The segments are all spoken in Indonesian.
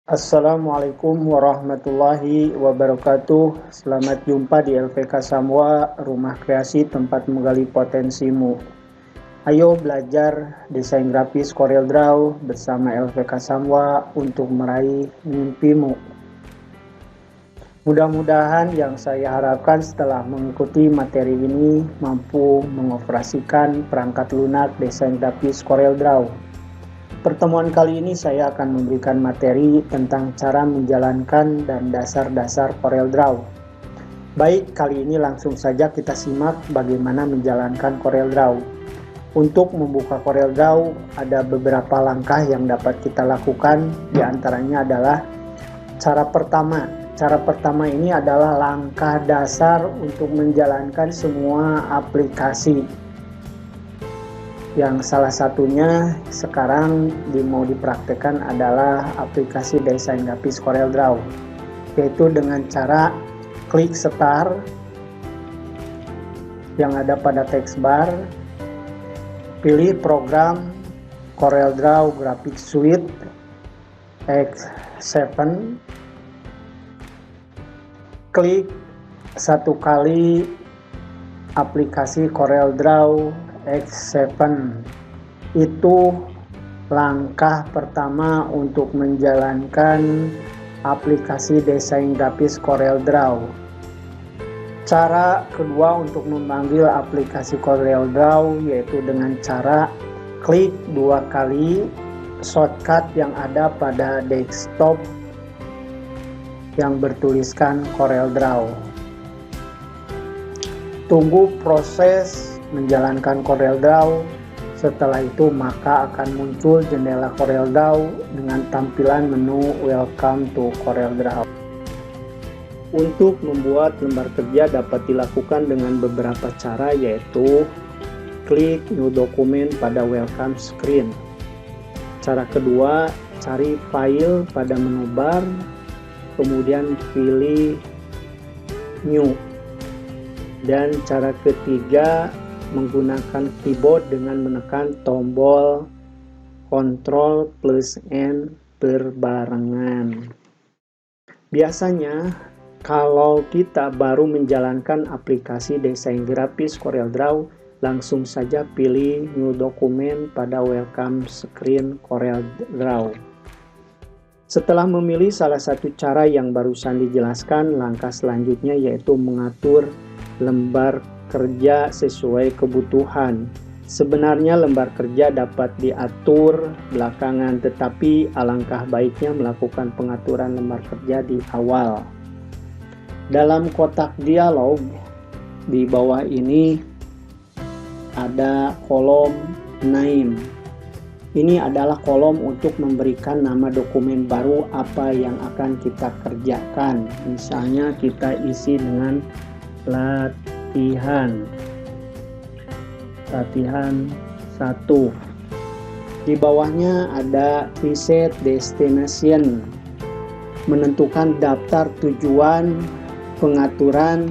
Assalamualaikum warahmatullahi wabarakatuh. Selamat jumpa di LVK Samwa, rumah kreasi tempat menggali potensimu. Ayo belajar desain grafis CorelDRAW bersama LVK Samwa untuk meraih mimpimu. Mudah-mudahan yang saya harapkan setelah mengikuti materi ini mampu mengoperasikan perangkat lunak desain grafis CorelDRAW. Pertemuan kali ini saya akan memberikan materi tentang cara menjalankan dan dasar-dasar CorelDRAW. Baik, kali ini langsung saja kita simak bagaimana menjalankan CorelDRAW. Untuk membuka CorelDRAW ada beberapa langkah yang dapat kita lakukan, di antaranya adalah cara pertama. Cara pertama ini adalah langkah dasar untuk menjalankan semua aplikasi. Yang salah satunya sekarang mau dipraktekkan adalah aplikasi desain grafis CorelDRAW, yaitu dengan cara klik start yang ada pada text bar, pilih program CorelDRAW Graphic Suite X7, klik satu kali aplikasi CorelDRAW X7. Itu langkah pertama untuk menjalankan aplikasi desain grafis CorelDRAW. Cara kedua untuk memanggil aplikasi CorelDRAW yaitu dengan cara klik dua kali shortcut yang ada pada desktop yang bertuliskan CorelDRAW. Tunggu proses menjalankan CorelDRAW. Setelah itu maka akan muncul jendela CorelDRAW dengan tampilan menu Welcome to CorelDRAW. Untuk membuat lembar kerja dapat dilakukan dengan beberapa cara, yaitu klik New Document pada Welcome Screen. Cara kedua, cari file pada menu bar, kemudian pilih New. Dan cara ketiga, menggunakan keyboard dengan menekan tombol Ctrl plus N berbarengan. Biasanya kalau kita baru menjalankan aplikasi desain grafis CorelDRAW, langsung saja pilih New Document pada Welcome Screen CorelDRAW. Setelah memilih salah satu cara yang barusan dijelaskan, langkah selanjutnya yaitu mengatur lembar kerja sesuai kebutuhan. Sebenarnya lembar kerja dapat diatur belakangan, tetapi alangkah baiknya melakukan pengaturan lembar kerja di awal. Dalam kotak dialog di bawah ini ada kolom name. Ini adalah kolom untuk memberikan nama dokumen baru apa yang akan kita kerjakan. Misalnya kita isi dengan latihan 1. Di bawahnya ada preset destination, menentukan daftar tujuan pengaturan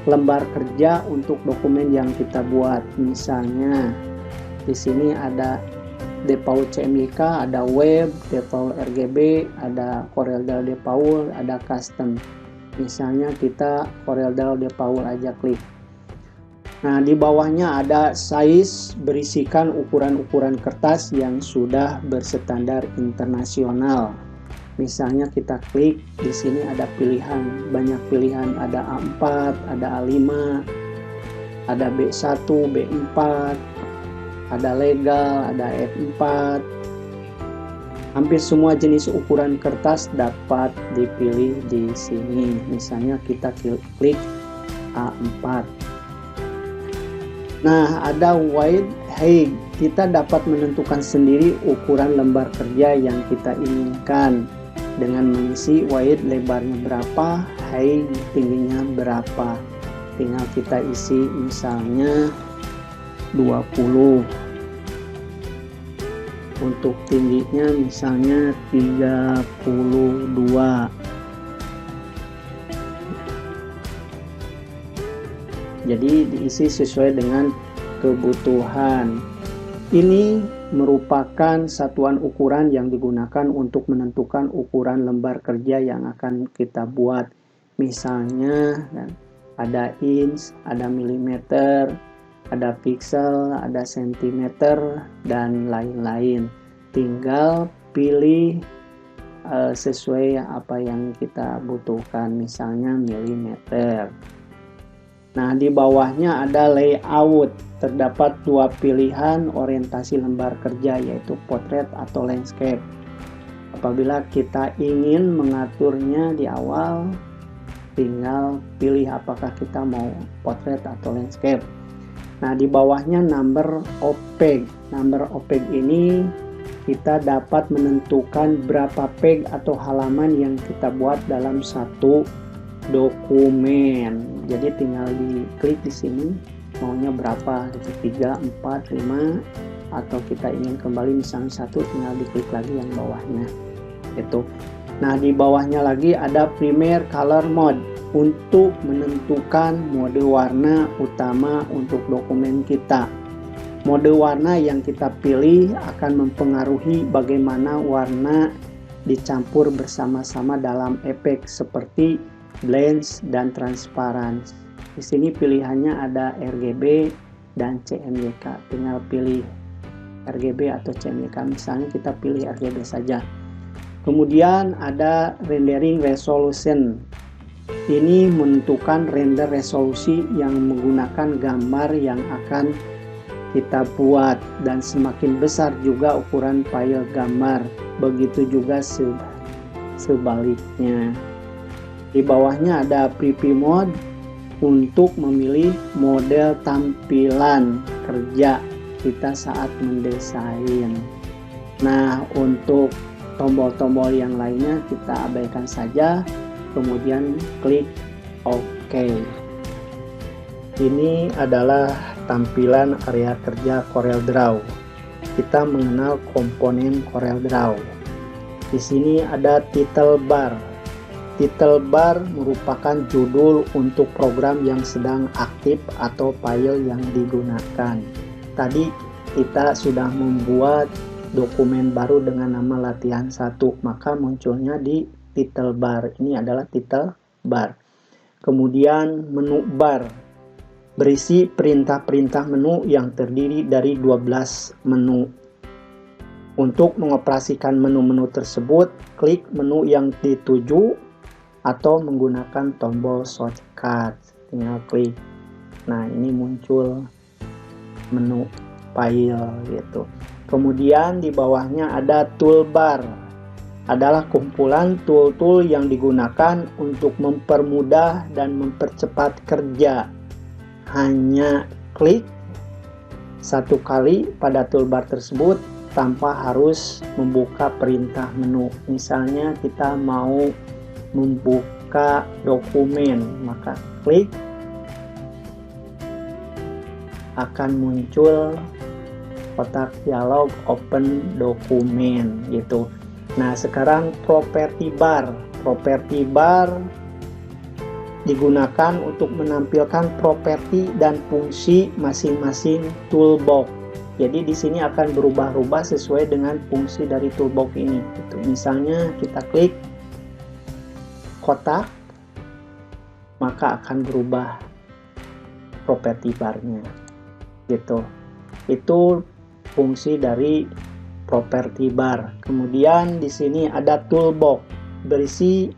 lembar kerja untuk dokumen yang kita buat. Misalnya di sini ada default CMYK, ada web, default RGB, ada CorelDRAW default, ada custom. Misalnya kita CorelDRAW default aja klik. Nah, di bawahnya ada size, berisikan ukuran-ukuran kertas yang sudah berstandar internasional. Misalnya kita klik, di sini ada pilihan, banyak pilihan, ada A4, ada A5, ada B1, B4, ada legal, ada F4. Hampir semua jenis ukuran kertas dapat dipilih di sini. Misalnya kita klik A4. Nah, ada wide height. Kita dapat menentukan sendiri ukuran lembar kerja yang kita inginkan dengan mengisi wide lebarnya berapa, height tingginya berapa. Tinggal kita isi misalnya 20. Untuk tingginya misalnya 32. Jadi diisi sesuai dengan kebutuhan. Ini merupakan satuan ukuran yang digunakan untuk menentukan ukuran lembar kerja yang akan kita buat. Misalnya ada inch, ada milimeter, ada pixel, ada sentimeter, dan lain-lain. Tinggal pilih sesuai apa yang kita butuhkan, misalnya milimeter. Nah, di bawahnya ada layout. Terdapat dua pilihan orientasi lembar kerja, yaitu portrait atau landscape. Apabila kita ingin mengaturnya di awal, tinggal pilih apakah kita mau portrait atau landscape. Nah, di bawahnya number of page. Number of page ini kita dapat menentukan berapa page atau halaman yang kita buat dalam satu dokumen. Jadi tinggal diklik di sini maunya berapa, gitu, 3, 4, 5, atau kita ingin kembali misalnya 1, tinggal diklik lagi yang bawahnya gitu. Nah, di bawahnya lagi ada primary color mode untuk menentukan mode warna utama untuk dokumen kita. Mode warna yang kita pilih akan mempengaruhi bagaimana warna dicampur bersama-sama dalam efek seperti blend dan transparan. Di sini pilihannya ada RGB dan CMYK. Tinggal pilih RGB atau CMYK. Misalnya kita pilih RGB saja. Kemudian ada rendering resolution. Ini menentukan render resolusi yang menggunakan gambar yang akan kita buat, dan semakin besar juga ukuran file gambar. Begitu juga sebaliknya. Di bawahnya ada preview mode untuk memilih model tampilan kerja kita saat mendesain. Nah, untuk tombol-tombol yang lainnya kita abaikan saja, kemudian klik OK. Ini adalah tampilan area kerja CorelDRAW. Kita mengenal komponen CorelDRAW. Di sini ada title bar. Title bar merupakan judul untuk program yang sedang aktif atau file yang digunakan. Tadi kita sudah membuat dokumen baru dengan nama latihan 1, maka munculnya di title bar. Ini adalah title bar. Kemudian menu bar berisi perintah-perintah menu yang terdiri dari 12 menu. Untuk mengoperasikan menu-menu tersebut, klik menu yang dituju atau menggunakan tombol shortcut. Tinggal klik. Nah, ini muncul menu file gitu. Kemudian di bawahnya ada toolbar. Adalah kumpulan tool-tool yang digunakan untuk mempermudah dan mempercepat kerja. Hanya klik satu kali pada toolbar tersebut tanpa harus membuka perintah menu. Misalnya kita mau membuka dokumen, maka klik, akan muncul kotak dialog open dokumen gitu. Nah, sekarang property bar. Property bar digunakan untuk menampilkan properti dan fungsi masing-masing toolbox. Jadi di sini akan berubah-ubah sesuai dengan fungsi dari toolbox ini gitu. Misalnya kita klik kotak, maka akan berubah properti barnya gitu. Itu fungsi dari property bar. Kemudian di sini ada toolbox berisi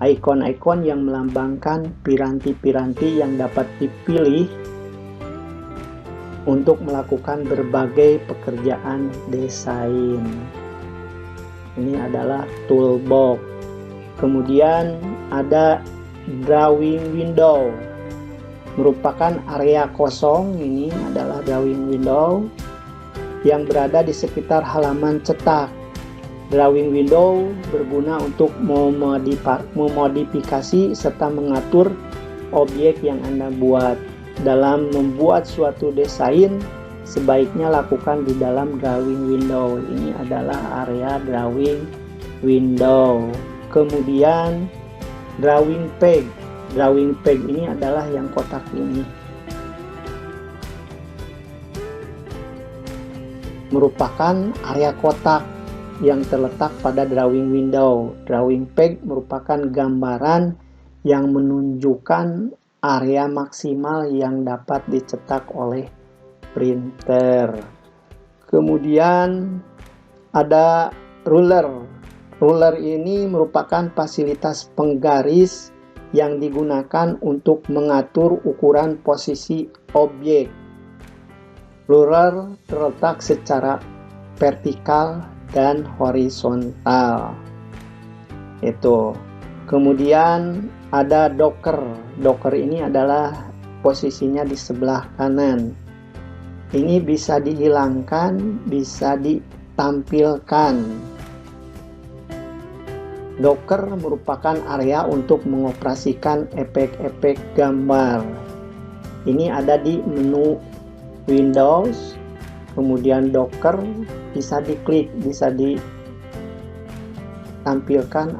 ikon-ikon yang melambangkan piranti-piranti yang dapat dipilih untuk melakukan berbagai pekerjaan desain. Ini adalah toolbox. Kemudian ada drawing window, merupakan area kosong. Ini adalah drawing window yang berada di sekitar halaman cetak. Drawing window berguna untuk memodifikasi serta mengatur objek yang Anda buat. Dalam membuat suatu desain, sebaiknya lakukan di dalam drawing window. Ini adalah area drawing window. Kemudian drawing page. Drawing page ini adalah yang kotak ini. merupakan area kotak yang terletak pada drawing window. Drawing peg merupakan gambaran yang menunjukkan area maksimal yang dapat dicetak oleh printer. Kemudian ada ruler. Ruler ini merupakan fasilitas penggaris yang digunakan untuk mengatur ukuran posisi objek. Ruler terletak secara vertikal dan horizontal. Itu. Kemudian ada docker. Docker ini adalah posisinya di sebelah kanan. Ini bisa dihilangkan, bisa ditampilkan. Docker merupakan area untuk mengoperasikan efek-efek gambar. Ini ada di menu Windows, kemudian Docker bisa diklik, bisa ditampilkan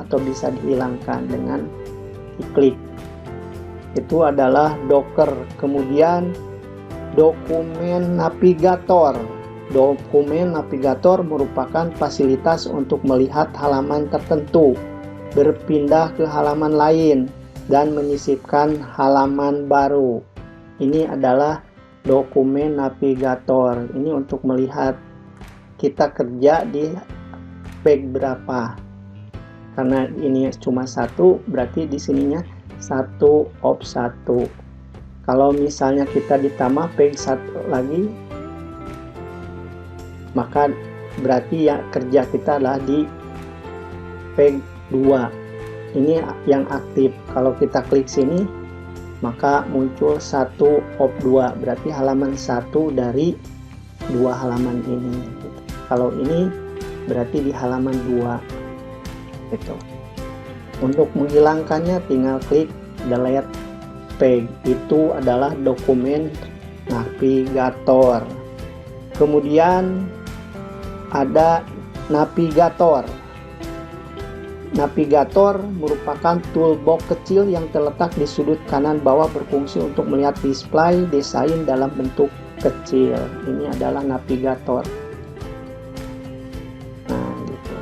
atau bisa dihilangkan dengan diklik. Itu adalah Docker. Kemudian dokumen navigator. Dokumen navigator merupakan fasilitas untuk melihat halaman tertentu, berpindah ke halaman lain, dan menyisipkan halaman baru. Ini adalah dokumen navigator. Ini untuk melihat kita kerja di peg berapa. Karena ini cuma satu, berarti di sininya 1 of 1. Kalau misalnya kita ditambah peg 1 lagi, maka berarti ya kerja kita adalah di peg 2. Ini yang aktif. Kalau kita klik sini, maka muncul 1 of 2. Berarti halaman 1 dari 2 halaman ini. Kalau ini berarti di halaman 2. Gitu. Untuk menghilangkannya tinggal klik delete peg. Itu adalah dokumen navigator. Kemudian ada navigator. Navigator merupakan toolbox kecil yang terletak di sudut kanan bawah, berfungsi untuk melihat display desain dalam bentuk kecil. Ini adalah navigator. Nah, gitu.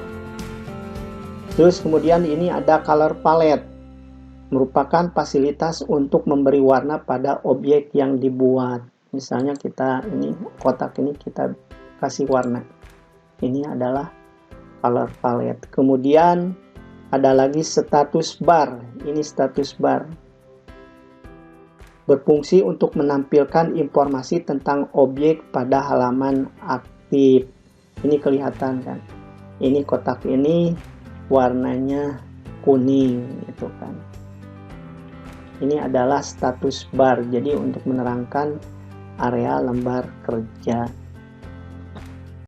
Terus kemudian ini ada color palette. Merupakan fasilitas untuk memberi warna pada objek yang dibuat. Misalnya kita ini kotak ini kita kasih warna. Ini adalah color palette. Kemudian ada lagi status bar. Ini status bar. Berfungsi untuk menampilkan informasi tentang objek pada halaman aktif. Ini kelihatan kan. Ini kotak ini warnanya kuning gitu kan. Ini adalah status bar. Jadi untuk menerangkan area lembar kerja.